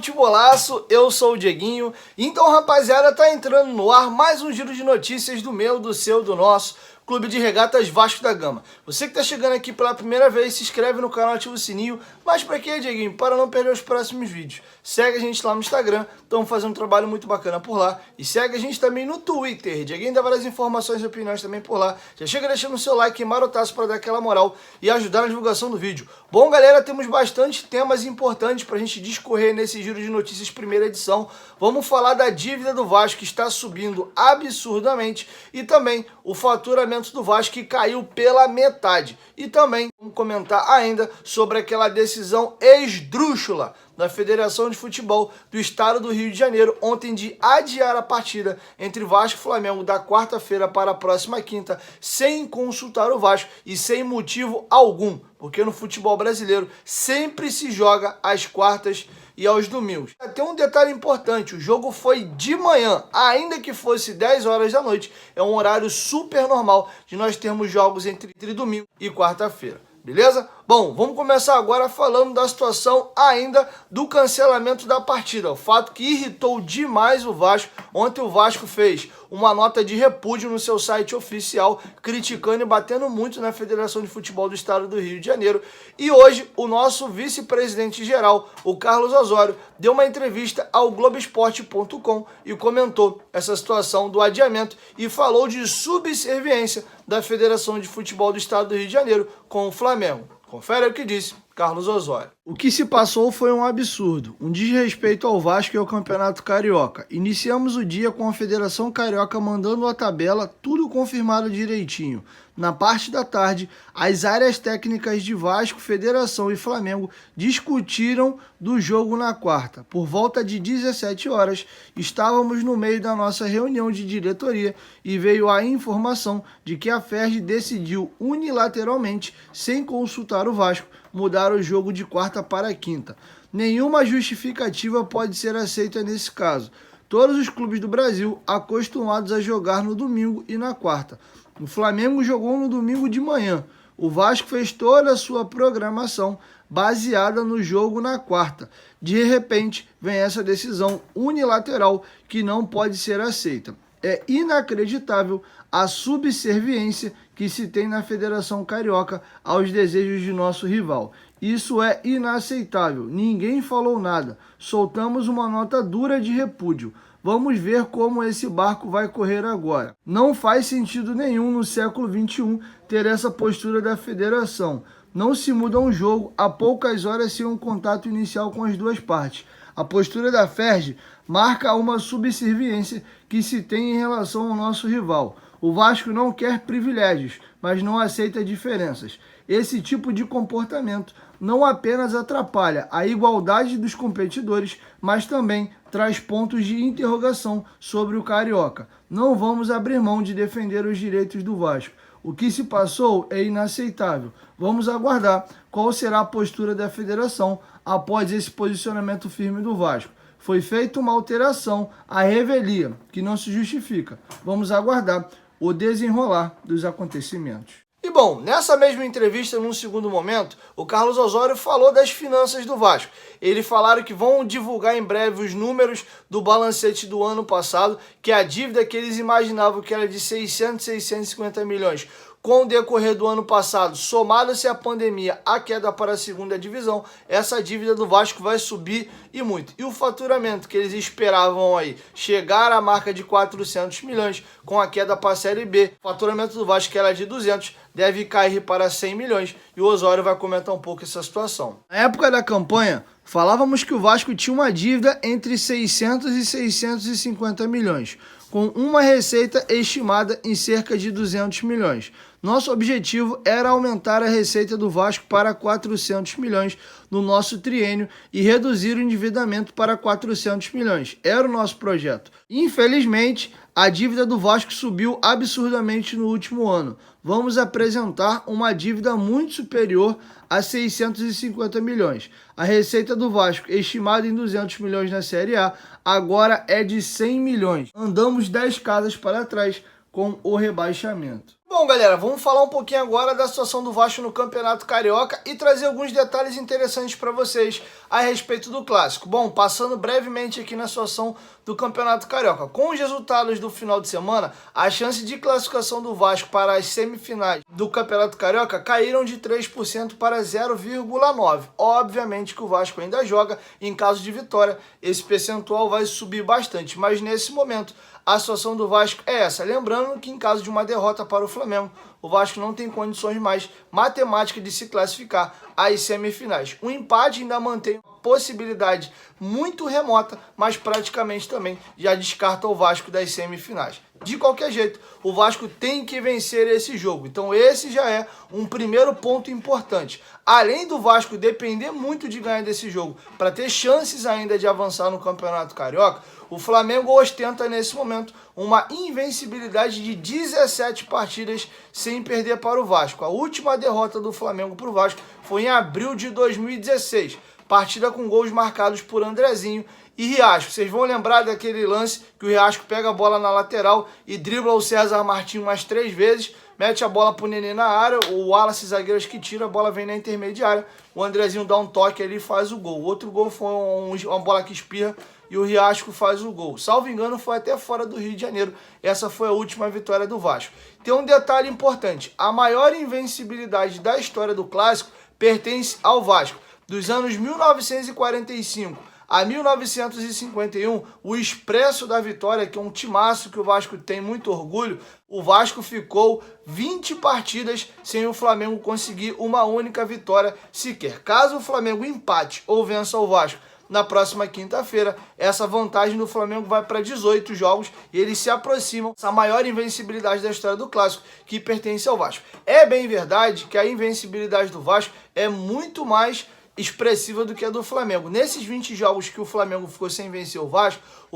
Futebolaço, eu sou o Dieguinho. Então, rapaziada, tá entrando no ar mais um giro de notícias do meu, do seu, do nosso Clube de Regatas Vasco da Gama. Você que tá chegando aqui pela primeira vez, se inscreve no canal, ativa o sininho. Mas pra quê, Dieguinho? Para não perder os próximos vídeos. Segue a gente lá no Instagram, estamos fazendo um trabalho muito bacana por lá. E segue a gente também no Twitter. Dieguinho dá várias informações e opiniões também por lá. Já chega deixando o seu like e marotaço para dar aquela moral e ajudar na divulgação do vídeo. Bom, galera, temos bastante temas importantes pra gente discorrer nesse giro de notícias primeira edição. Vamos falar da dívida do Vasco, que está subindo absurdamente, e também o faturamento do Vasco, que caiu pela metade. E também vamos comentar ainda sobre aquela decisão esdrúxula da Federação de Futebol do Estado do Rio de Janeiro ontem de adiar a partida entre Vasco e Flamengo da quarta-feira para a próxima quinta, sem consultar o Vasco e sem motivo algum, porque no futebol brasileiro sempre se joga às quartas e aos domingos. Tem um detalhe importante, o jogo foi de manhã, ainda que fosse 10 horas da noite, é um horário super normal de nós termos jogos entre domingo e quarta-feira. Beleza? Bom, vamos começar agora falando da situação ainda do cancelamento da partida. O fato que irritou demais o Vasco. Ontem o Vasco fez uma nota de repúdio no seu site oficial, criticando e batendo muito na Federação de Futebol do Estado do Rio de Janeiro. E hoje o nosso vice-presidente geral, o Carlos Osório, deu uma entrevista ao Globoesporte.com e comentou essa situação do adiamento e falou de subserviência da Federação de Futebol do Estado do Rio de Janeiro com o Flamengo. Confere o que disse Carlos Osório. O que se passou foi um absurdo, um desrespeito ao Vasco e ao Campeonato Carioca. Iniciamos o dia com a Federação Carioca mandando a tabela, tudo confirmado direitinho. Na parte da tarde, as áreas técnicas de Vasco, Federação e Flamengo discutiram do jogo na quarta. Por volta de 17 horas, estávamos no meio da nossa reunião de diretoria e veio a informação de que a FERJ decidiu unilateralmente, sem consultar o Vasco, mudar o jogo de quarta para quinta. Nenhuma justificativa pode ser aceita nesse caso. Todos os clubes do Brasil acostumados a jogar no domingo e na quarta. O Flamengo jogou no domingo de manhã. O Vasco fez toda a sua programação baseada no jogo na quarta. De repente, vem essa decisão unilateral que não pode ser aceita. É inacreditável a subserviência que se tem na Federação Carioca aos desejos de nosso rival. Isso é inaceitável. Ninguém falou nada. Soltamos uma nota dura de repúdio. Vamos ver como esse barco vai correr agora. Não faz sentido nenhum no século XXI ter essa postura da federação. Não se muda um jogo a poucas horas sem um contato inicial com as duas partes. A postura da FERJ marca uma subserviência que se tem em relação ao nosso rival. O Vasco não quer privilégios, mas não aceita diferenças. Esse tipo de comportamento não apenas atrapalha a igualdade dos competidores, mas também traz pontos de interrogação sobre o Carioca. Não vamos abrir mão de defender os direitos do Vasco. O que se passou é inaceitável. Vamos aguardar qual será a postura da federação após esse posicionamento firme do Vasco. Foi feita uma alteração à revelia, que não se justifica. Vamos aguardar o desenrolar dos acontecimentos. E bom, nessa mesma entrevista, num segundo momento, o Carlos Osório falou das finanças do Vasco. Eles falaram que vão divulgar em breve os números do balancete do ano passado, que a dívida que eles imaginavam que era de 650 milhões com o decorrer do ano passado, somada-se à pandemia, a queda para a segunda divisão, essa dívida do Vasco vai subir e muito. E o faturamento que eles esperavam aí chegar à marca de 400 milhões com a queda para a Série B, o faturamento do Vasco, que era de 200, deve cair para 100 milhões. E o Osório vai comentar um pouco essa situação. Na época da campanha, falávamos que o Vasco tinha uma dívida entre 600 e 650 milhões, com uma receita estimada em cerca de 200 milhões. Nosso objetivo era aumentar a receita do Vasco para 400 milhões no nosso triênio e reduzir o endividamento para 400 milhões. Era o nosso projeto. Infelizmente, a dívida do Vasco subiu absurdamente no último ano. Vamos apresentar uma dívida muito superior a 650 milhões. A receita do Vasco, estimada em 200 milhões na Série A, agora é de 100 milhões. Andamos 10 casas para trás com o rebaixamento. Bom, galera, vamos falar um pouquinho agora da situação do Vasco no Campeonato Carioca e trazer alguns detalhes interessantes para vocês a respeito do Clássico. Bom, passando brevemente aqui na situação do Campeonato Carioca. Com os resultados do final de semana, a chance de classificação do Vasco para as semifinais do Campeonato Carioca caíram de 3% para 0,9%. Obviamente que o Vasco ainda joga, e em caso de vitória, esse percentual vai subir bastante, mas nesse momento a situação do Vasco é essa. Lembrando que em caso de uma derrota para o Flamengo, o Vasco não tem condições mais matemáticas de se classificar às semifinais. O empate ainda mantém uma possibilidade muito remota, mas praticamente também já descarta o Vasco das semifinais. De qualquer jeito, o Vasco tem que vencer esse jogo. Então esse já é um primeiro ponto importante. Além do Vasco depender muito de ganhar desse jogo para ter chances ainda de avançar no Campeonato Carioca, o Flamengo ostenta nesse momento uma invencibilidade de 17 partidas sem perder para o Vasco. A última derrota do Flamengo para o Vasco foi em abril de 2016, partida com gols marcados por Andrezinho e Riasco. Vocês vão lembrar daquele lance que o Riasco pega a bola na lateral e dribla o César Martins umas 3 vezes, mete a bola pro Nenê na área, o Wallace zagueiro que tira, a bola vem na intermediária, o Andrezinho dá um toque ali e faz o gol. O outro gol foi uma bola que espirra e o Riasco faz o gol. Salvo engano, foi até fora do Rio de Janeiro. Essa foi a última vitória do Vasco. Tem um detalhe importante: a maior invencibilidade da história do Clássico pertence ao Vasco. Dos anos 1945 a 1951, o Expresso da Vitória, que é um timaço que o Vasco tem muito orgulho, o Vasco ficou 20 partidas sem o Flamengo conseguir uma única vitória sequer. Caso o Flamengo empate ou vença o Vasco na próxima quinta-feira, essa vantagem do Flamengo vai para 18 jogos e eles se aproximam dessa maior invencibilidade da história do Clássico, que pertence ao Vasco. É bem verdade que a invencibilidade do Vasco é muito mais expressiva do que a do Flamengo. Nesses 20 jogos que o Flamengo ficou sem vencer o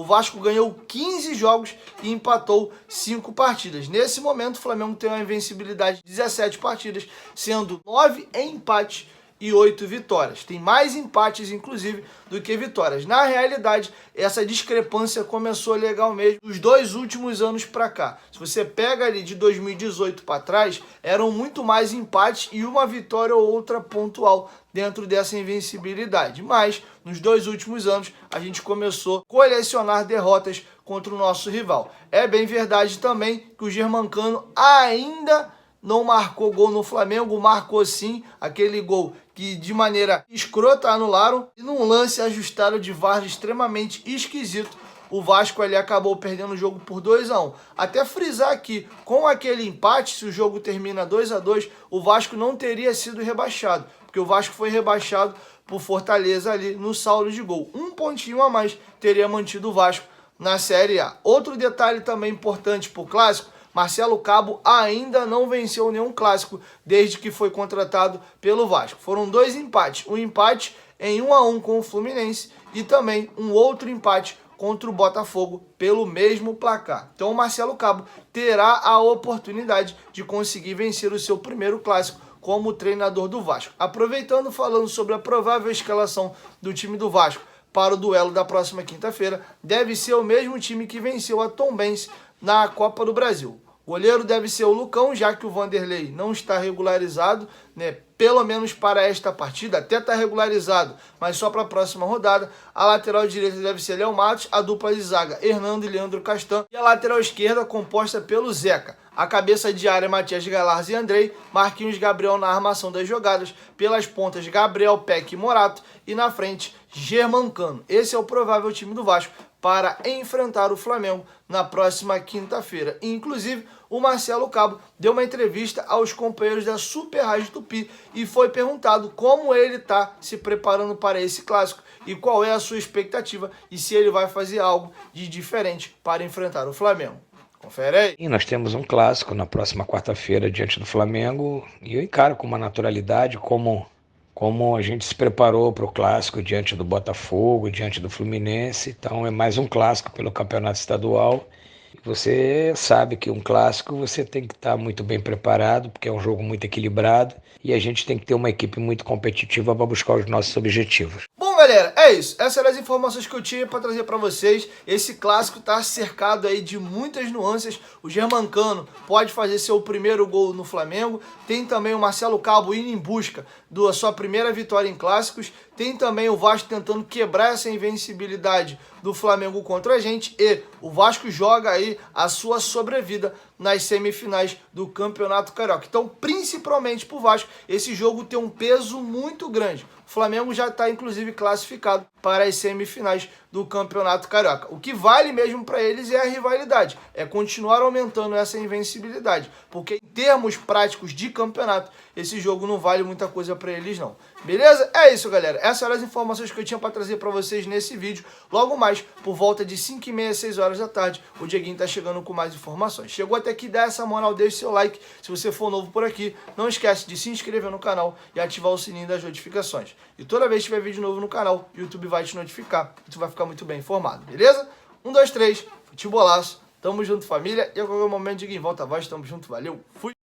Vasco ganhou 15 jogos e empatou 5 partidas. Nesse momento, o Flamengo tem uma invencibilidade de 17 partidas, sendo 9 em empate e 8 vitórias. Tem mais empates, inclusive, do que vitórias. Na realidade, essa discrepância começou legal mesmo dos 2 últimos anos para cá. Se você pega ali de 2018 para trás, eram muito mais empates e uma vitória ou outra pontual dentro dessa invencibilidade. Mas, nos 2 últimos anos, a gente começou a colecionar derrotas contra o nosso rival. É bem verdade também que o Germancano ainda não marcou gol no Flamengo, marcou sim aquele gol que de maneira escrota anularam, e num lance ajustado de VAR extremamente esquisito, o Vasco ali acabou perdendo o jogo por 2-1. Até frisar aqui, com aquele empate, se o jogo termina 2-2, o Vasco não teria sido rebaixado, porque o Vasco foi rebaixado por Fortaleza ali no saldo de gol. Um pontinho a mais teria mantido o Vasco na Série A. Outro detalhe também importante para o Clássico: Marcelo Cabo ainda não venceu nenhum clássico desde que foi contratado pelo Vasco. Foram 2 empates, um empate em 1-1 com o Fluminense e também um outro empate contra o Botafogo pelo mesmo placar. Então o Marcelo Cabo terá a oportunidade de conseguir vencer o seu primeiro clássico como treinador do Vasco. Aproveitando, falando sobre a provável escalação do time do Vasco para o duelo da próxima quinta-feira, deve ser o mesmo time que venceu a Tombense na Copa do Brasil. O goleiro deve ser o Lucão, já que o Vanderlei não está regularizado, né? Pelo menos para esta partida, até está regularizado, mas só para a próxima rodada. A lateral direita deve ser Léo Matos, a dupla de zaga Hernando e Leandro Castan, e a lateral esquerda composta pelo Zeca. A cabeça de área Matias Galarza e Andrei, Marquinhos Gabriel na armação das jogadas, pelas pontas Gabriel, Peck e Morato, e na frente Germancano. Esse é o provável time do Vasco para enfrentar o Flamengo na próxima quinta-feira. Inclusive, o Marcelo Cabo deu uma entrevista aos companheiros da Super Rádio Tupi e foi perguntado como ele está se preparando para esse clássico e qual é a sua expectativa e se ele vai fazer algo de diferente para enfrentar o Flamengo. Confere aí. E nós temos um clássico na próxima quarta-feira diante do Flamengo e eu encaro com uma naturalidade como a gente se preparou para o clássico diante do Botafogo, diante do Fluminense. Então é mais um clássico pelo campeonato estadual. E você sabe que um clássico você tem que estar muito bem preparado, porque é um jogo muito equilibrado e a gente tem que ter uma equipe muito competitiva para buscar os nossos objetivos. Bom, galera, é isso. Essas eram as informações que eu tinha para trazer para vocês. Esse clássico tá cercado aí de muitas nuances. O Germancano pode fazer seu primeiro gol no Flamengo. Tem também o Marcelo Cabo indo em busca da sua primeira vitória em clássicos. Tem também o Vasco tentando quebrar essa invencibilidade do Flamengo contra a gente. E o Vasco joga aí a sua sobrevida nas semifinais do Campeonato Carioca. Então, principalmente pro Vasco, esse jogo tem um peso muito grande. O Flamengo já está, inclusive, classificado para as semifinais do Campeonato Carioca. O que vale mesmo para eles é a rivalidade, é continuar aumentando essa invencibilidade, porque em termos práticos de campeonato, esse jogo não vale muita coisa para eles não. Beleza? É isso, galera. Essas eram as informações que eu tinha para trazer para vocês nesse vídeo. Logo mais, por volta de 5h30, 6 horas da tarde, o Dieguinho tá chegando com mais informações. Chegou até aqui, dá essa moral, deixa seu like. Se você for novo por aqui, não esquece de se inscrever no canal e ativar o sininho das notificações. E toda vez que tiver vídeo novo no canal, o YouTube vai te notificar e tu vai ficar muito bem informado, beleza? 1, 2, 3, futebolaço, tamo junto, família. E a qualquer momento, Dieguinho, volta a voz, tamo junto, valeu, fui!